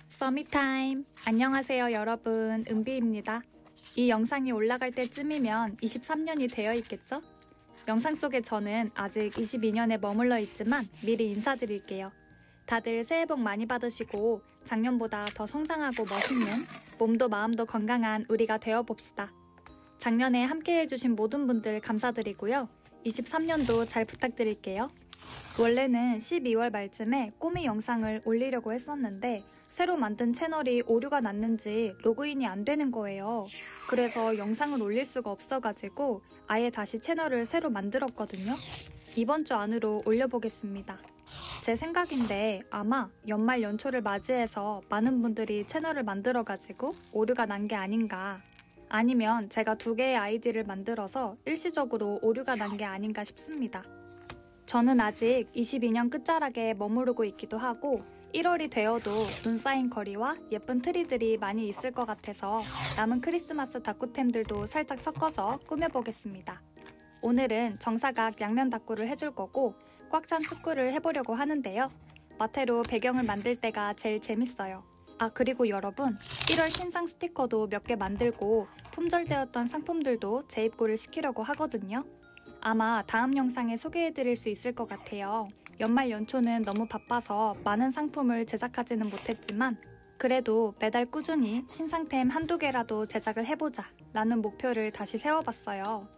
서밋타임! 안녕하세요 여러분, 은비입니다. 이 영상이 올라갈 때쯤이면 23년이 되어 있겠죠? 영상 속에 저는 아직 22년에 머물러 있지만 미리 인사드릴게요. 다들 새해 복 많이 받으시고 작년보다 더 성장하고 멋있는, 몸도 마음도 건강한 우리가 되어봅시다. 작년에 함께 해주신 모든 분들 감사드리고요. 23년도 잘 부탁드릴게요. 원래는 12월 말쯤에 꼬미 영상을 올리려고 했었는데 새로 만든 채널이 오류가 났는지 로그인이 안 되는 거예요. 그래서 영상을 올릴 수가 없어가지고 아예 다시 채널을 새로 만들었거든요. 이번 주 안으로 올려보겠습니다. 제 생각인데 아마 연말 연초를 맞이해서 많은 분들이 채널을 만들어가지고 오류가 난 게 아닌가, 아니면 제가 2개의 아이디를 만들어서 일시적으로 오류가 난 게 아닌가 싶습니다. 저는 아직 22년 끝자락에 머무르고 있기도 하고 1월이 되어도 눈 쌓인 거리와 예쁜 트리들이 많이 있을 것 같아서 남은 크리스마스 다꾸템들도 살짝 섞어서 꾸며보겠습니다. 오늘은 정사각 양면 다꾸를 해줄 거고 꽉 찬 스쿠를 해보려고 하는데요. 마테로 배경을 만들 때가 제일 재밌어요. 아, 그리고 여러분, 1월 신상 스티커도 몇 개 만들고 품절되었던 상품들도 재입고를 시키려고 하거든요. 아마 다음 영상에 소개해드릴 수 있을 것 같아요. 연말 연초는 너무 바빠서 많은 상품을 제작하지는 못했지만 그래도 매달 꾸준히 신상템 한두 개라도 제작을 해보자 라는 목표를 다시 세워봤어요.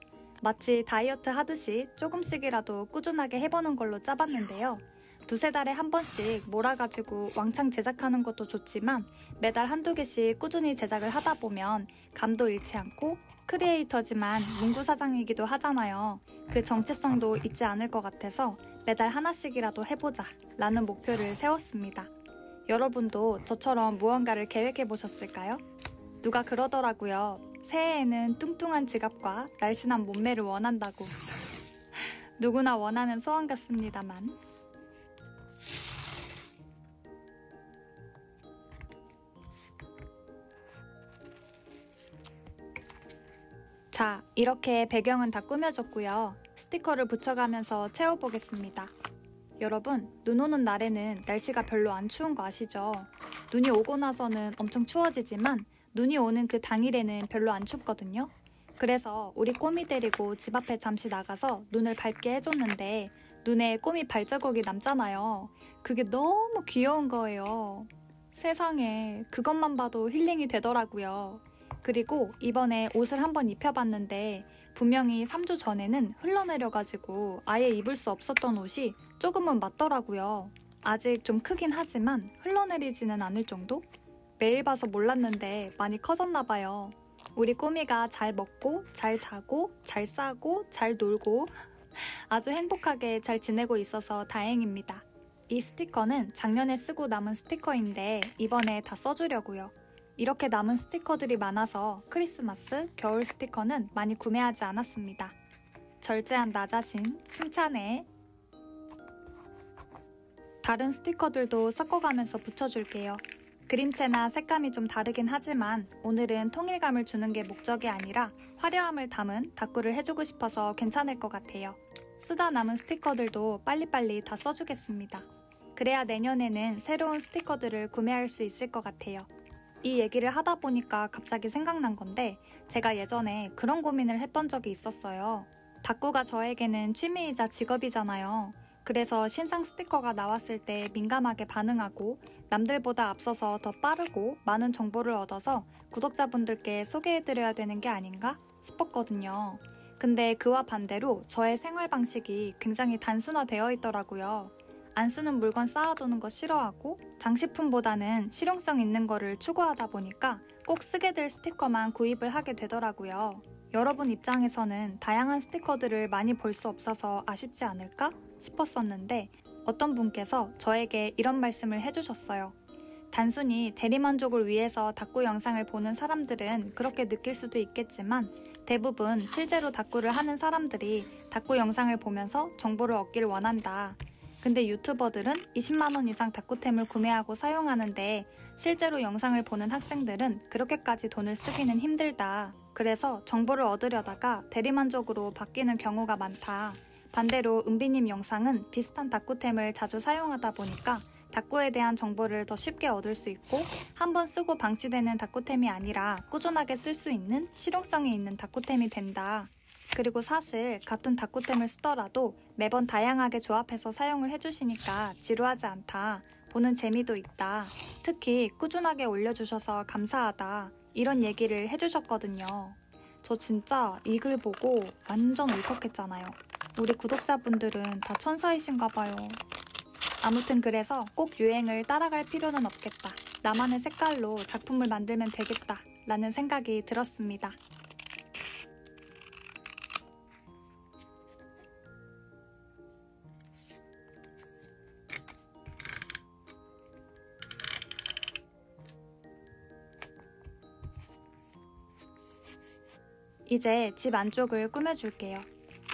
마치 다이어트 하듯이 조금씩이라도 꾸준하게 해보는 걸로 짜봤는데요. 2-3달에 한 번씩 몰아가지고 왕창 제작하는 것도 좋지만 매달 한두 개씩 꾸준히 제작을 하다 보면 감도 잃지 않고 크리에이터지만 문구사장이기도 하잖아요. 그 정체성도 잊지 않을 것 같아서 매달 하나씩이라도 해보자 라는 목표를 세웠습니다. 여러분도 저처럼 무언가를 계획해보셨을까요? 누가 그러더라고요. 새해에는 뚱뚱한 지갑과 날씬한 몸매를 원한다고. 누구나 원하는 소원 같습니다만. 자, 이렇게 배경은 다 꾸며졌고요. 스티커를 붙여가면서 채워보겠습니다. 여러분, 눈 오는 날에는 날씨가 별로 안 추운 거 아시죠? 눈이 오고 나서는 엄청 추워지지만 눈이 오는 그 당일에는 별로 안 춥거든요. 그래서 우리 꼬미 데리고 집 앞에 잠시 나가서 눈을 밟게 해줬는데 눈에 꼬미 발자국이 남잖아요. 그게 너무 귀여운 거예요. 세상에, 그것만 봐도 힐링이 되더라고요. 그리고 이번에 옷을 한번 입혀봤는데 분명히 3주 전에는 흘러내려가지고 아예 입을 수 없었던 옷이 조금은 맞더라고요. 아직 좀 크긴 하지만 흘러내리지는 않을 정도? 매일 봐서 몰랐는데 많이 커졌나봐요. 우리 꼬미가 잘 먹고 잘 자고 잘 싸고 잘 놀고 아주 행복하게 잘 지내고 있어서 다행입니다. 이 스티커는 작년에 쓰고 남은 스티커인데 이번에 다 써주려고요. 이렇게 남은 스티커들이 많아서 크리스마스, 겨울 스티커는 많이 구매하지 않았습니다. 절제한 나 자신, 칭찬해. 다른 스티커들도 섞어가면서 붙여줄게요. 그림체나 색감이 좀 다르긴 하지만 오늘은 통일감을 주는 게 목적이 아니라 화려함을 담은 다꾸를 해주고 싶어서 괜찮을 것 같아요. 쓰다 남은 스티커들도 빨리빨리 다 써주겠습니다. 그래야 내년에는 새로운 스티커들을 구매할 수 있을 것 같아요. 이 얘기를 하다 보니까 갑자기 생각난 건데 제가 예전에 그런 고민을 했던 적이 있었어요. 다꾸가 저에게는 취미이자 직업이잖아요. 그래서 신상 스티커가 나왔을 때 민감하게 반응하고 남들보다 앞서서 더 빠르고 많은 정보를 얻어서 구독자분들께 소개해드려야 되는 게 아닌가 싶었거든요. 근데 그와 반대로 저의 생활 방식이 굉장히 단순화되어 있더라고요. 안 쓰는 물건 쌓아두는 거 싫어하고 장식품보다는 실용성 있는 거를 추구하다 보니까 꼭 쓰게 될 스티커만 구입을 하게 되더라고요. 여러분 입장에서는 다양한 스티커들을 많이 볼 수 없어서 아쉽지 않을까 싶었었는데 어떤 분께서 저에게 이런 말씀을 해주셨어요. 단순히 대리만족을 위해서 다꾸 영상을 보는 사람들은 그렇게 느낄 수도 있겠지만 대부분 실제로 다꾸를 하는 사람들이 다꾸 영상을 보면서 정보를 얻길 원한다. 근데 유튜버들은 20만원 이상 다꾸템을 구매하고 사용하는데 실제로 영상을 보는 학생들은 그렇게까지 돈을 쓰기는 힘들다. 그래서 정보를 얻으려다가 대리만족으로 바뀌는 경우가 많다. 반대로 은비님 영상은 비슷한 다꾸템을 자주 사용하다 보니까 다꾸에 대한 정보를 더 쉽게 얻을 수 있고 한번 쓰고 방치되는 다꾸템이 아니라 꾸준하게 쓸 수 있는 실용성이 있는 다꾸템이 된다. 그리고 사실 같은 다꾸템을 쓰더라도 매번 다양하게 조합해서 사용을 해주시니까 지루하지 않다. 보는 재미도 있다. 특히 꾸준하게 올려주셔서 감사하다. 이런 얘기를 해주셨거든요. 저 진짜 이 글 보고 완전 울컥했잖아요. 우리 구독자분들은 다 천사이신가 봐요. 아무튼 그래서 꼭 유행을 따라갈 필요는 없겠다. 나만의 색깔로 작품을 만들면 되겠다. 라는 생각이 들었습니다. 이제 집 안쪽을 꾸며줄게요.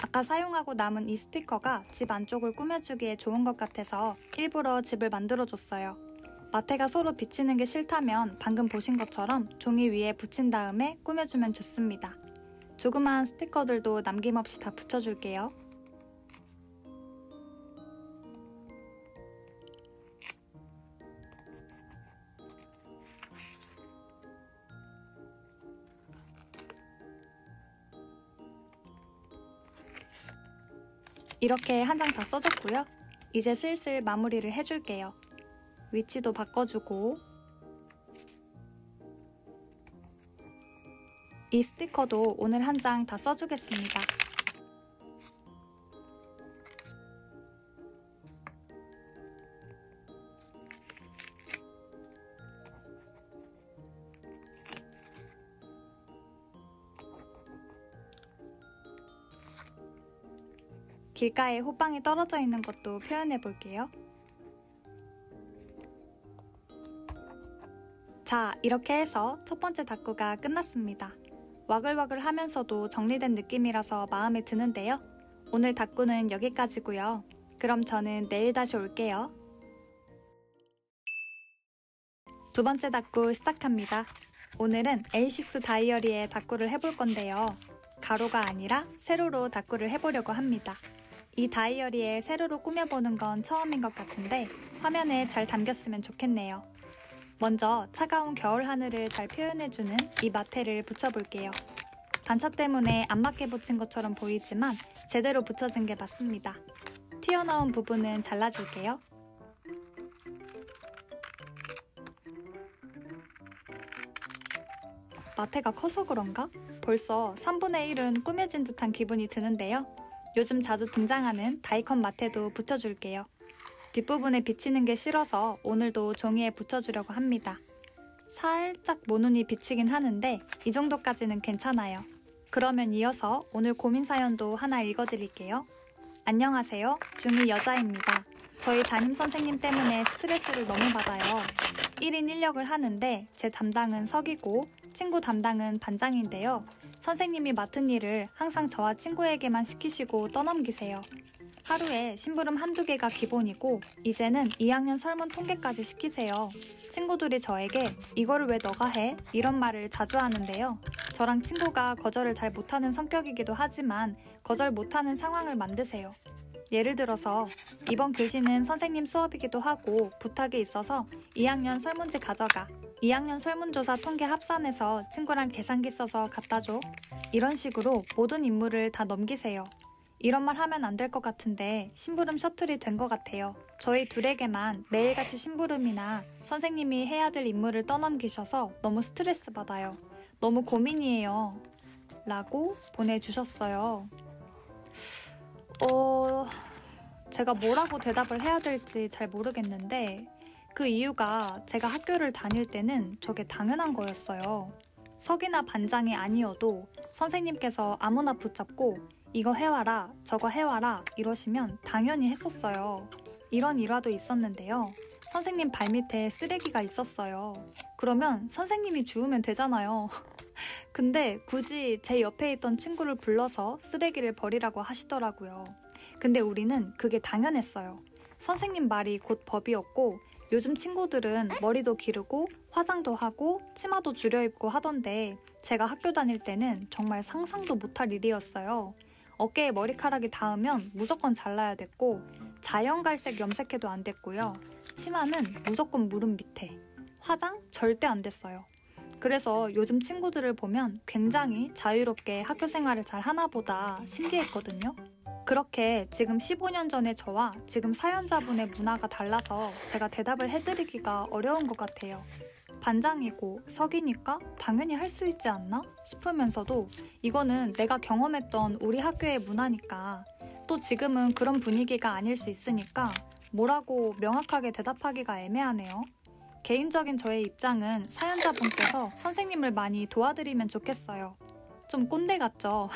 아까 사용하고 남은 이 스티커가 집 안쪽을 꾸며주기에 좋은 것 같아서 일부러 집을 만들어줬어요. 마테가 서로 비치는 게 싫다면 방금 보신 것처럼 종이 위에 붙인 다음에 꾸며주면 좋습니다. 조그마한 스티커들도 남김없이 다 붙여줄게요. 이렇게 한 장 다 써줬고요. 이제 슬슬 마무리를 해줄게요. 위치도 바꿔주고 이 스티커도 오늘 한 장 다 써주겠습니다. 길가에 호빵이 떨어져 있는 것도 표현해 볼게요. 자, 이렇게 해서 첫 번째 다꾸가 끝났습니다. 와글와글 하면서도 정리된 느낌이라서 마음에 드는데요. 오늘 다꾸는 여기까지고요. 그럼 저는 내일 다시 올게요. 두 번째 다꾸 시작합니다. 오늘은 A6 다이어리에 다꾸를 해볼 건데요. 가로가 아니라 세로로 다꾸를 해보려고 합니다. 이 다이어리에 세로로 꾸며보는 건 처음인 것 같은데 화면에 잘 담겼으면 좋겠네요. 먼저 차가운 겨울 하늘을 잘 표현해주는 이 마테를 붙여볼게요. 단차 때문에 안 맞게 붙인 것처럼 보이지만 제대로 붙여진 게 맞습니다. 튀어나온 부분은 잘라줄게요. 마테가 커서 그런가? 벌써 3분의 1은 꾸며진 듯한 기분이 드는데요. 요즘 자주 등장하는 다이컨 마테도 붙여줄게요. 뒷부분에 비치는 게 싫어서 오늘도 종이에 붙여주려고 합니다. 살짝 모눈이 비치긴 하는데 이 정도까지는 괜찮아요. 그러면 이어서 오늘 고민 사연도 하나 읽어드릴게요. 안녕하세요. 중2 여자입니다. 저희 담임 선생님 때문에 스트레스를 너무 받아요. 1인 1역을 하는데 제 담당은 석이고 친구 담당은 반장인데요. 선생님이 맡은 일을 항상 저와 친구에게만 시키시고 떠넘기세요. 하루에 심부름 한두 개가 기본이고 이제는 2학년 설문 통계까지 시키세요. 친구들이 저에게 이거를 왜 너가 해? 이런 말을 자주 하는데요. 저랑 친구가 거절을 잘 못하는 성격이기도 하지만 거절 못하는 상황을 만드세요. 예를 들어서 이번 교시는 선생님 수업이기도 하고 부탁이 있어서 2학년 설문지 가져가. 2학년 설문조사 통계 합산해서 친구랑 계산기 써서 갖다 줘. 이런 식으로 모든 임무를 다 넘기세요. 이런 말 하면 안 될 것 같은데 심부름 셔틀이 된 것 같아요. 저희 둘에게만 매일같이 심부름이나 선생님이 해야 될 임무를 떠넘기셔서 너무 스트레스 받아요. 너무 고민이에요. 라고 보내주셨어요. 제가 뭐라고 대답을 해야 될지 잘 모르겠는데 그 이유가 제가 학교를 다닐 때는 저게 당연한 거였어요. 석이나 반장이 아니어도 선생님께서 아무나 붙잡고 이거 해와라, 저거 해와라 이러시면 당연히 했었어요. 이런 일화도 있었는데요. 선생님 발밑에 쓰레기가 있었어요. 그러면 선생님이 주우면 되잖아요. 근데 굳이 제 옆에 있던 친구를 불러서 쓰레기를 버리라고 하시더라고요. 근데 우리는 그게 당연했어요. 선생님 말이 곧 법이었고 요즘 친구들은 머리도 기르고 화장도 하고 치마도 줄여입고 하던데 제가 학교 다닐 때는 정말 상상도 못할 일이었어요. 어깨에 머리카락이 닿으면 무조건 잘라야 됐고 자연갈색 염색해도 안 됐고요. 치마는 무조건 무릎 밑에, 화장 절대 안 됐어요. 그래서 요즘 친구들을 보면 굉장히 자유롭게 학교 생활을 잘 하나 보다 신기했거든요. 그렇게 지금 15년 전의 저와 지금 사연자분의 문화가 달라서 제가 대답을 해드리기가 어려운 것 같아요. 반장이고 석이니까 당연히 할 수 있지 않나 싶으면서도 이거는 내가 경험했던 우리 학교의 문화니까 또 지금은 그런 분위기가 아닐 수 있으니까 뭐라고 명확하게 대답하기가 애매하네요. 개인적인 저의 입장은 사연자분께서 선생님을 많이 도와드리면 좋겠어요. 좀 꼰대 같죠?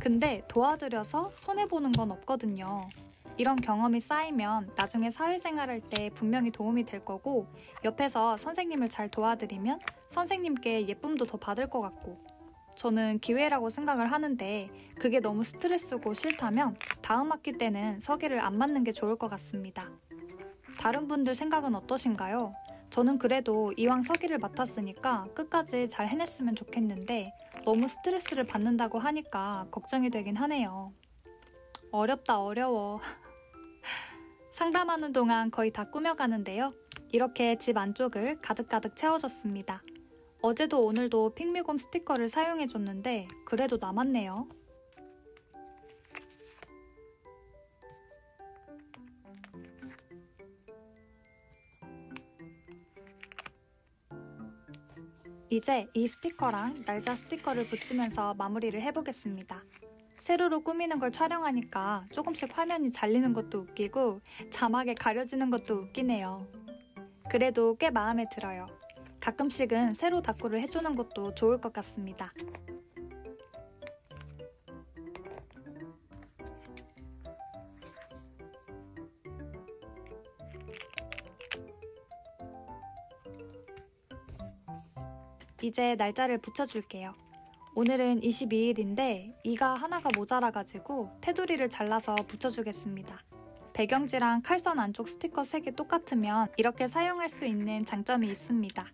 근데 도와드려서 손해보는 건 없거든요. 이런 경험이 쌓이면 나중에 사회생활할 때 분명히 도움이 될 거고 옆에서 선생님을 잘 도와드리면 선생님께 예쁨도 더 받을 것 같고 저는 기회라고 생각을 하는데 그게 너무 스트레스고 싫다면 다음 학기 때는 서기를 안 맡는 게 좋을 것 같습니다. 다른 분들 생각은 어떠신가요? 저는 그래도 이왕 서기를 맡았으니까 끝까지 잘 해냈으면 좋겠는데 너무 스트레스를 받는다고 하니까 걱정이 되긴 하네요. 어렵다 어려워. 상담하는 동안 거의 다 꾸며가는데요. 이렇게 집 안쪽을 가득가득 채워줬습니다. 어제도 오늘도 핑미곰 스티커를 사용해줬는데 그래도 남았네요. 이제 이 스티커랑 날짜 스티커를 붙이면서 마무리를 해보겠습니다. 세로로 꾸미는 걸 촬영하니까 조금씩 화면이 잘리는 것도 웃기고 자막에 가려지는 것도 웃기네요. 그래도 꽤 마음에 들어요. 가끔씩은 세로 다꾸를 해주는 것도 좋을 것 같습니다. 이제 날짜를 붙여줄게요. 오늘은 22일인데 이가 하나가 모자라가지고 테두리를 잘라서 붙여주겠습니다. 배경지랑 칼선 안쪽 스티커 색이 똑같으면 이렇게 사용할 수 있는 장점이 있습니다.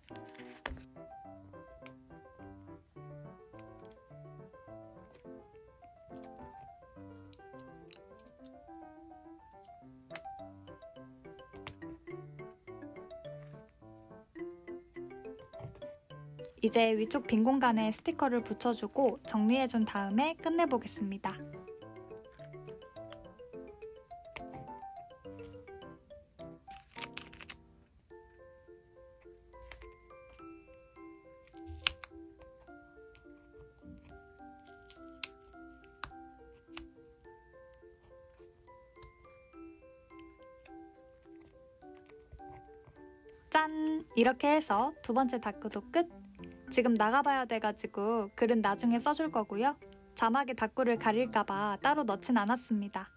이제 위쪽 빈 공간에 스티커를 붙여주고 정리해준 다음에 끝내보겠습니다. 짠! 이렇게 해서 두 번째 다꾸도 끝! 지금 나가봐야 돼가지고 글은 나중에 써줄 거고요. 자막에 다꾸를 가릴까봐 따로 넣진 않았습니다.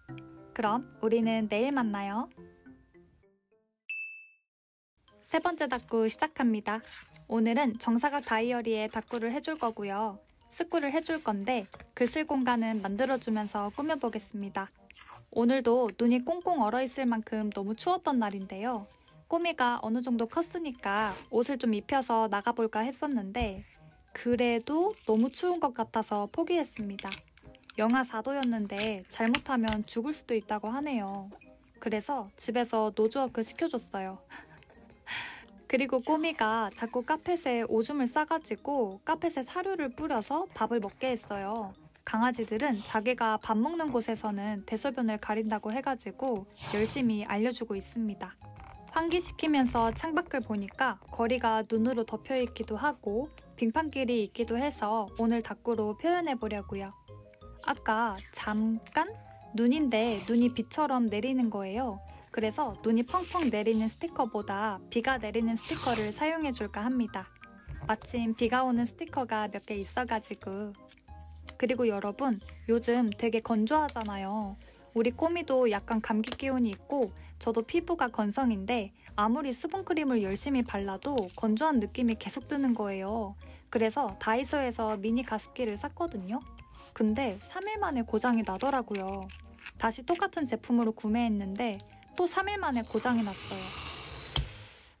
그럼 우리는 내일 만나요. 세 번째 다꾸 시작합니다. 오늘은 정사각 다이어리에 다꾸를 해줄 거고요. 스쿠를 해줄 건데 글 쓸 공간은 만들어주면서 꾸며보겠습니다. 오늘도 눈이 꽁꽁 얼어있을 만큼 너무 추웠던 날인데요. 꼬미가 어느 정도 컸으니까 옷을 좀 입혀서 나가볼까 했었는데 그래도 너무 추운 것 같아서 포기했습니다. 영하 4도였는데 잘못하면 죽을 수도 있다고 하네요. 그래서 집에서 노즈워크 시켜줬어요. 그리고 꼬미가 자꾸 카펫에 오줌을 싸가지고 카펫에 사료를 뿌려서 밥을 먹게 했어요. 강아지들은 자기가 밥 먹는 곳에서는 대소변을 가린다고 해가지고 열심히 알려주고 있습니다. 환기시키면서 창밖을 보니까 거리가 눈으로 덮여있기도 하고 빙판길이 있기도 해서 오늘 다꾸로 표현해보려고요. 아까 잠깐 눈인데 눈이 비처럼 내리는 거예요. 그래서 눈이 펑펑 내리는 스티커보다 비가 내리는 스티커를 사용해줄까 합니다. 마침 비가 오는 스티커가 몇 개 있어가지고. 그리고 여러분, 요즘 되게 건조하잖아요. 우리 꼬미도 약간 감기 기운이 있고 저도 피부가 건성인데 아무리 수분크림을 열심히 발라도 건조한 느낌이 계속 드는 거예요. 그래서 다이소에서 미니 가습기를 샀거든요. 근데 3일 만에 고장이 나더라고요. 다시 똑같은 제품으로 구매했는데 또 3일 만에 고장이 났어요.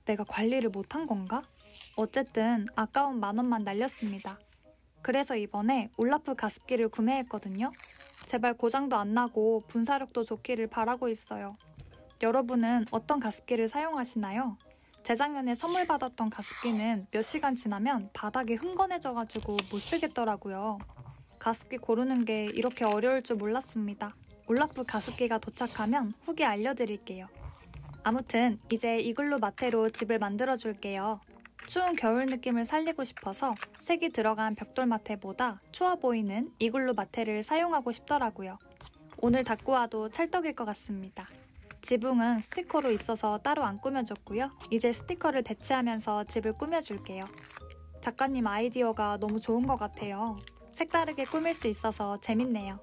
내가 관리를 못한 건가? 어쨌든 아까운 10,000원만 날렸습니다. 그래서 이번에 올라프 가습기를 구매했거든요. 제발 고장도 안 나고 분사력도 좋기를 바라고 있어요. 여러분은 어떤 가습기를 사용하시나요? 재작년에 선물 받았던 가습기는 몇 시간 지나면 바닥이 흥건해져가지고 못 쓰겠더라고요. 가습기 고르는 게 이렇게 어려울 줄 몰랐습니다. 올라프 가습기가 도착하면 후기 알려드릴게요. 아무튼 이제 이글루 마테로 집을 만들어줄게요. 추운 겨울 느낌을 살리고 싶어서 색이 들어간 벽돌 마테보다 추워 보이는 이글루 마테를 사용하고 싶더라고요. 오늘 닦고 와도 찰떡일 것 같습니다. 지붕은 스티커로 있어서 따로 안 꾸며줬고요. 이제 스티커를 배치하면서 집을 꾸며줄게요. 작가님 아이디어가 너무 좋은 것 같아요. 색다르게 꾸밀 수 있어서 재밌네요.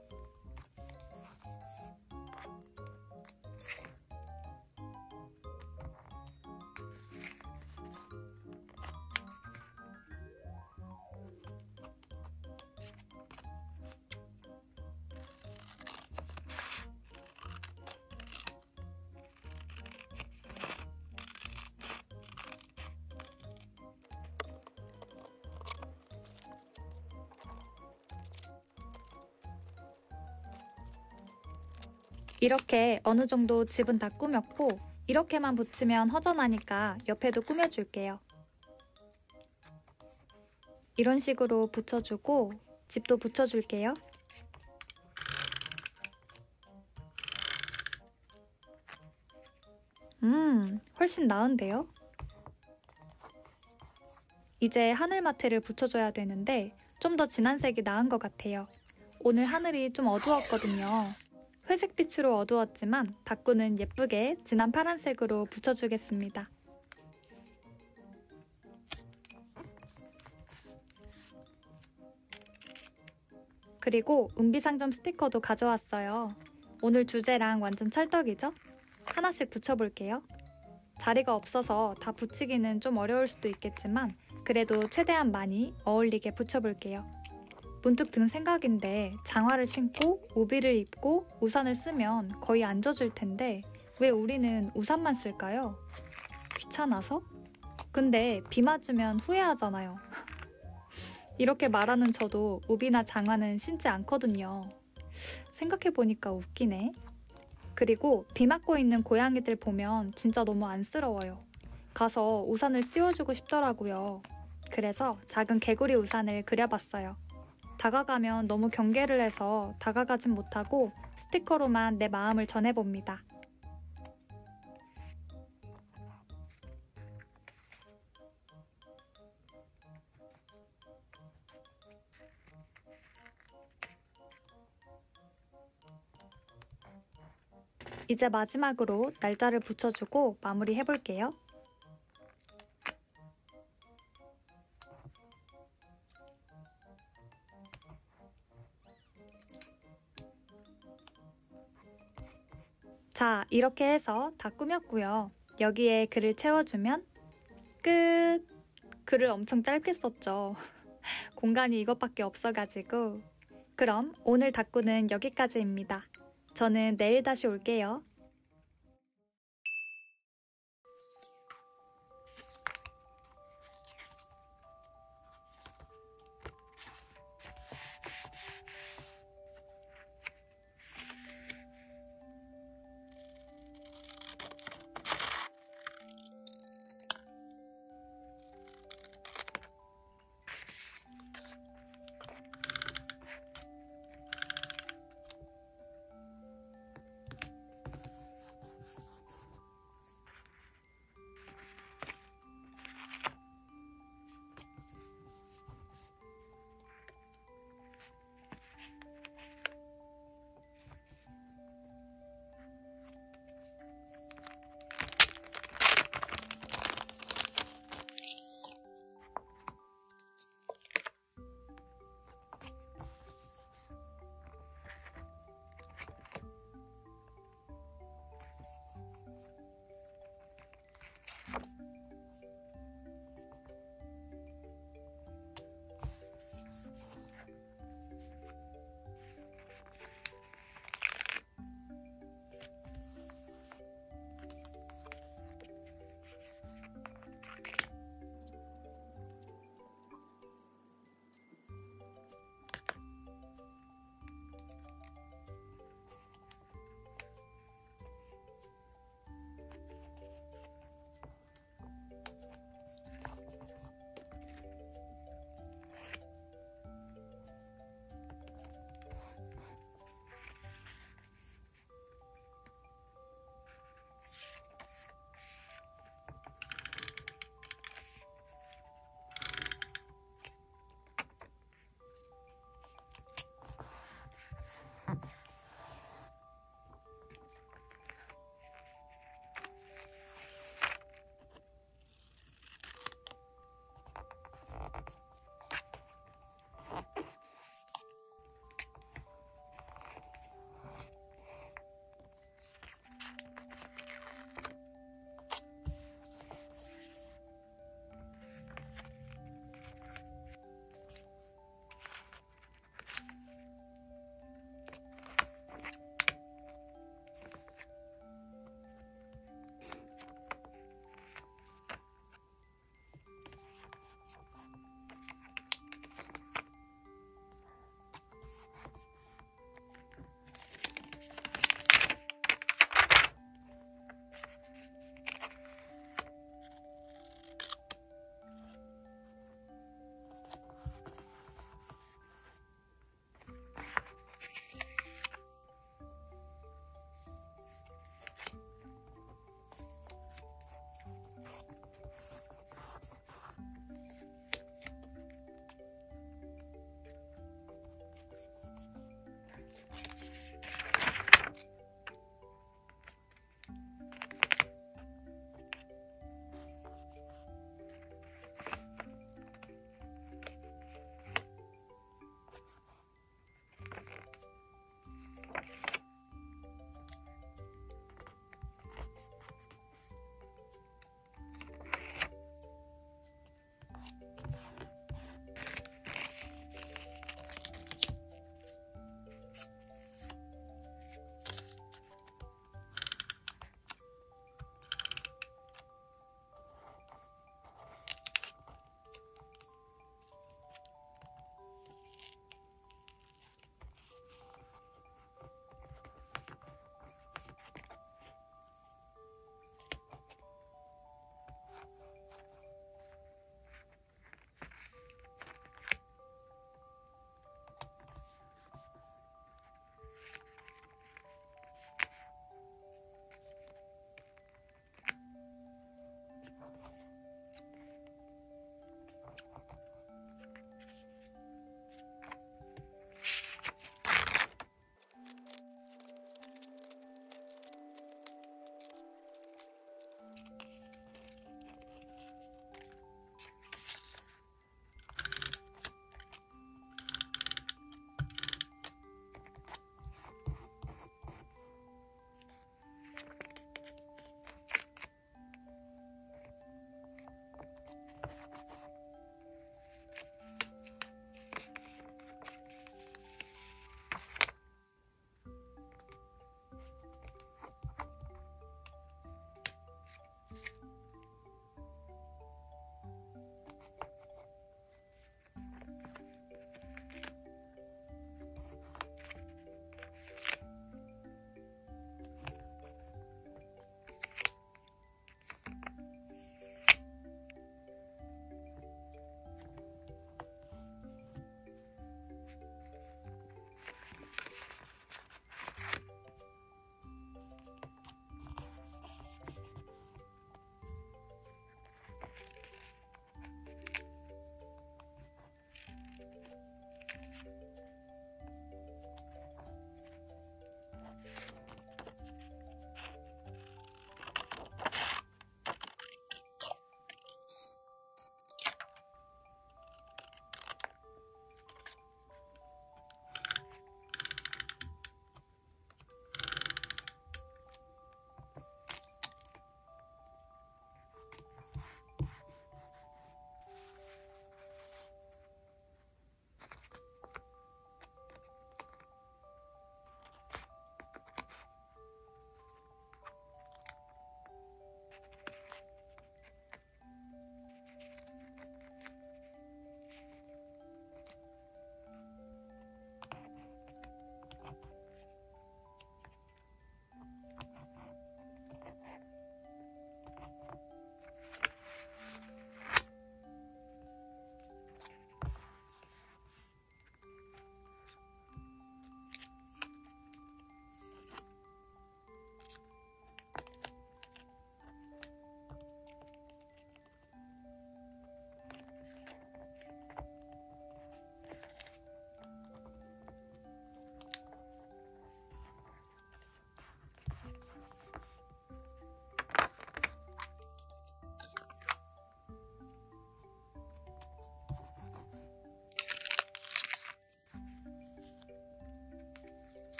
이렇게 어느 정도 집은 다 꾸몄고 이렇게만 붙이면 허전하니까 옆에도 꾸며줄게요. 이런 식으로 붙여주고 집도 붙여줄게요. 훨씬 나은데요? 이제 하늘 마테를 붙여줘야 되는데 좀 더 진한 색이 나은 것 같아요. 오늘 하늘이 좀 어두웠거든요. 회색빛으로 어두웠지만 닦고는 예쁘게 진한 파란색으로 붙여주겠습니다. 그리고 은비상점 스티커도 가져왔어요. 오늘 주제랑 완전 찰떡이죠? 하나씩 붙여볼게요. 자리가 없어서 다 붙이기는 좀 어려울 수도 있겠지만 그래도 최대한 많이 어울리게 붙여볼게요. 문득 든 생각인데 장화를 신고 우비를 입고 우산을 쓰면 거의 안 젖을 텐데 왜 우리는 우산만 쓸까요? 귀찮아서? 근데 비 맞으면 후회하잖아요. 이렇게 말하는 저도 우비나 장화는 신지 않거든요. 생각해보니까 웃기네. 그리고 비 맞고 있는 고양이들 보면 진짜 너무 안쓰러워요. 가서 우산을 씌워주고 싶더라고요. 그래서 작은 개구리 우산을 그려봤어요. 다가가면 너무 경계를 해서 다가가진 못하고 스티커로만 내 마음을 전해봅니다. 이제 마지막으로 날짜를 붙여주고 마무리해볼게요. 자, 이렇게 해서 다 꾸몄고요. 여기에 글을 채워주면 끝! 글을 엄청 짧게 썼죠. 공간이 이것밖에 없어가지고. 그럼 오늘 닦고는 여기까지입니다. 저는 내일 다시 올게요.